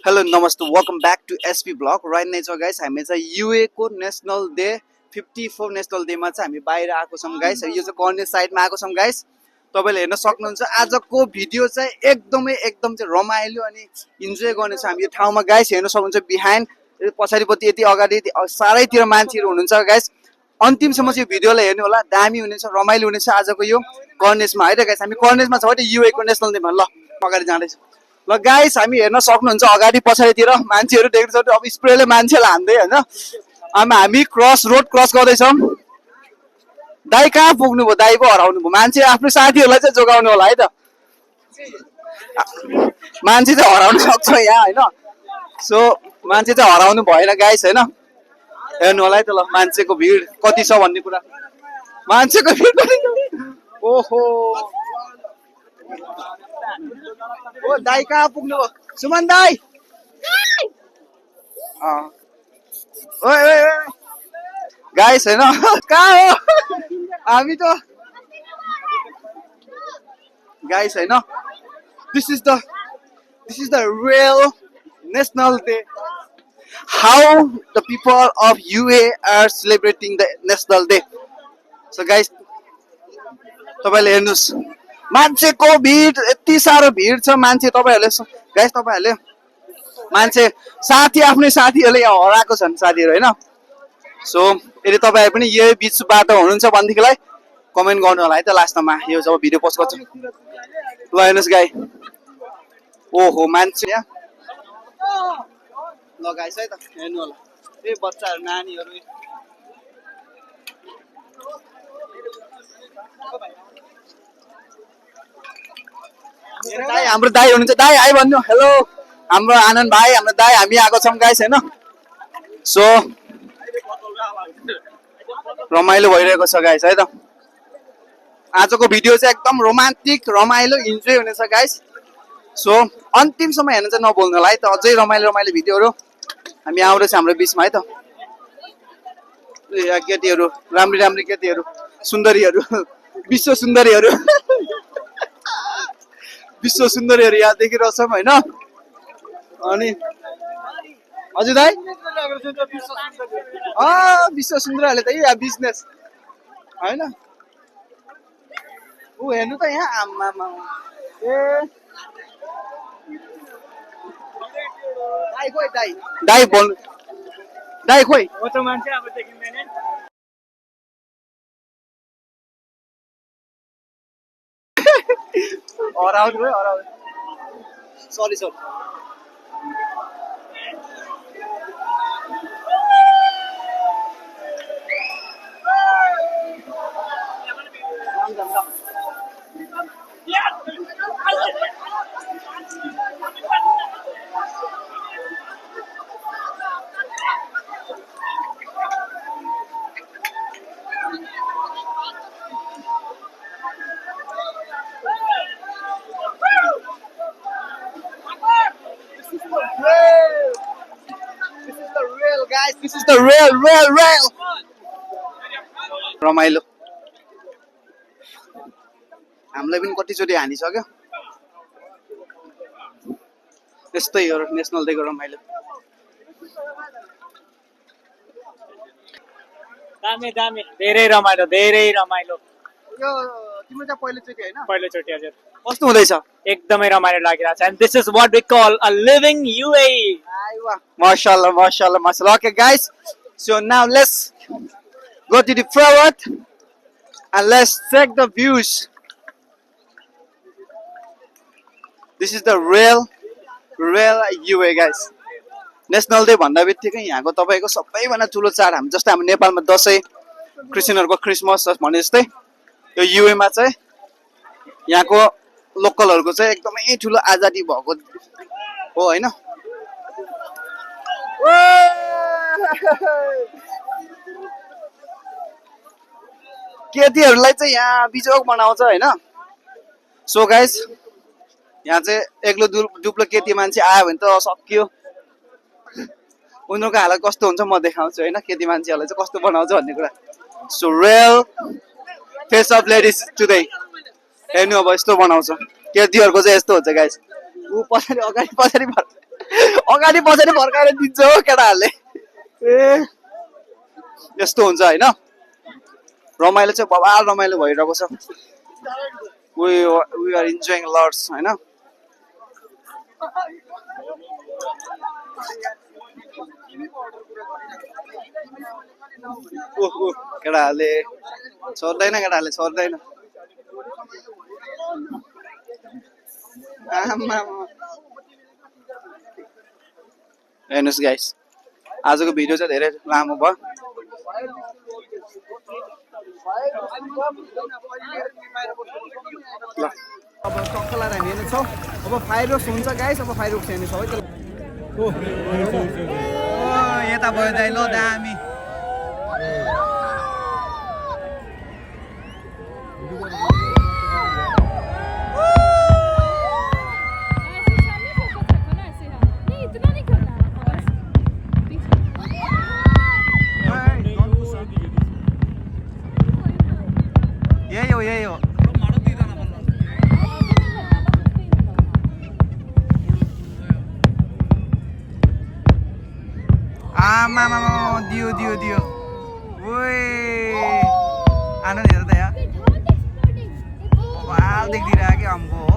hello नमस्ते welcome back to SP blog right नै छ गाइस हामी चाहिँ युए को नेसनल डे 54 नेसनल डेमा चाहिँ हामी बाहिर आएको छौँ गाइस यो चाहिँ कर्नेल साइडमा आएको छौँ गाइस तपाईँले हेर्न सक्नुहुन्छ आजको भिडियो चाहिँ एकदम चाहिँ रमाइलो अनि इन्जोय गर्ने छ हामी यो ठाउँमा गाइस हेर्न सक्नुहुन्छ बिहाइन्ड पछाडिपट्टि यति अगाडि सारैतिर मान्छेहरू हुनुहुन्छ गाइस अन्तिमसम्म चाहिँ भिडियोलाई हेर्नु होला दामी हुनेछ रमाइलो हुनेछ आजको यो कर्नेसमा है त गाइस हामी कर्नेसमा छ युए को नेसनल डेमा ल अगाडि जाँदैछ ल गाइस हामी हेर्न सक्नुहुन्छ अगाडि पछाडितिर मान्छेहरू देख्दैछौँ अब स्प्रेले मान्छेलाई हान्दै होइन हामी रोड क्रस गर्दैछौँ दाई कहाँ पुग्नु भयो दाई पो हराउनु भयो मान्छे आफ्नो साथीहरूलाई चाहिँ जोगाउनु होला है त मान्छे चाहिँ हराउनु सक्छ यहाँ होइन सो मान्छे चाहिँ हराउनु भएन गाइस होइन हेर्नु होला है त ल मान्छेको भिड कति छ भन्ने कुरा मान्छेको भिड ओहो ओ दाई कहाँ पुग्नु भयो सुमन दाई गाइस होइन कहाँ हो हामी त गाइस होइन this is the real national day how the people of UA are celebrating the national day so guys तपाईले हेर्नुस् मान्छेको भिड यति साह्रो भिड छ मान्छे तपाईहरुले गाइस तपाईहरुले मान्छे साथी आफ्नै साथीहरुले यहाँ हराएको छन् साथीहरु हैन सो यदि तपाईहरु पनि यही बीचबाट हुनुहुन्छ भन्देखिलाई कमेन्ट गर्नु होला है त लास्टमा यो जब भिडियो पोस्ट गर्छु ल हेर्नुस् गाइ ओहो मान्छे यहाँ ल गाइस है त हेर्नु होला ए बच्चाहरु नानीहरु दाई हाम्रो दाई हुनुहुन्छ दाई आइ भन्नु हेलो हाम्रो आनन्द भाइ हाम्रो दाई हामी आएको छौँ गाइस हैन सो रमाइलो भइरहेको छ गाइस है त आजको भिडियो चाहिँ एकदम रोमान्टिक रमाइलो इन्जोय हुनेछ गाइस सो अन्तिमसम्म हेर्न चाहिँ नभुल्नु होला है त अझै रमाइलो केटीहरू हामी आउँदैछ हाम्रो बिचमा है त केटीहरू राम्री केटीहरू सुन्दरीहरू विश्व सुन्दरीहरू विश्व सुन्दरीहरू यहाँ देखिरहेछौँ होइन अनि हजुर दाइ विश्व सुन्दरीहरूले त यहाँ बिजनेस होइन ऊ हेर्नु त यहाँ आम्मा ए दाइ खोइ दाइ बोल्नु दाइ खोइ मान्छे अब देखिँदैन हराउनु भयो हराउनु sorry guys, this is the real रमाइलो हामीलाई पनि कतिचोटि हानिसक्यो त्यस्तै हो नेसनल डेको रमाइलो दामी धेरै रमाइलो यो तिम्रो चाहिँ पहिलोचोटि हैन पहिलोचोटि हजुर कस्तो हुँदैछ एकदमै रमाइलो लागिरहेछ and this is what we call a living UAE mashallah okay guys so now let's go to the forward and let's check the views this is the real UAE guys national day भन्दा बित्तिकै यहाँको तपाईको सबैभन्दा ठुलो चाड हामी जस्तै हाम्रो नेपालमा दशैं क्रिस्चियनहरुको क्रिसमस भने जस्तै यो युए मा चाहिँ यहाँको लोकलहरुको चाहिँ एकदमै ठुलो आजादी भएको हो हैन केटीहरुलाई चाहिँ यहाँ बिजोग बनाउँछ हैन सो गाइस यहाँ चाहिँ एक्लो दुब्लो केटी मान्छे आयो भने त सकियो उनीहरुको हालत कस्तो हुन्छ म देखाउँछु हैन केटी मान्छेहरुलाई चाहिँ कस्तो बनाउँछ भन्ने कुरा so real face of ladies today हेर्नु अब यस्तो बनाउँछ केटीहरुको चाहिँ यस्तो हुन्छ गाइस उ पछाडी अगाडि अगाडि पछाडि फर्काएर दिन्छ हो केटाहरूले ए यस्तो हुन्छ होइन रमाइलो चाहिँ बबाल रमाइलो भइरहेको छ वी आर इन्जोइङ लट्स होइन केटाहरूले छोड्दैन हेर्नुहोस् गाइस आजको भिडियो चाहिँ धेरै लामो भयो ल अब टक्कलाई हामी हेर्नेछौँ अब फायर वर्क्स हुन्छ गाइस अब फायर वर्क्स हेर्नेछौँ है यता भयो दाइ ल दामी यही हो आमा दियो ओए आनंद हेर त यार बाल देखिदिरहेको कि हमको हो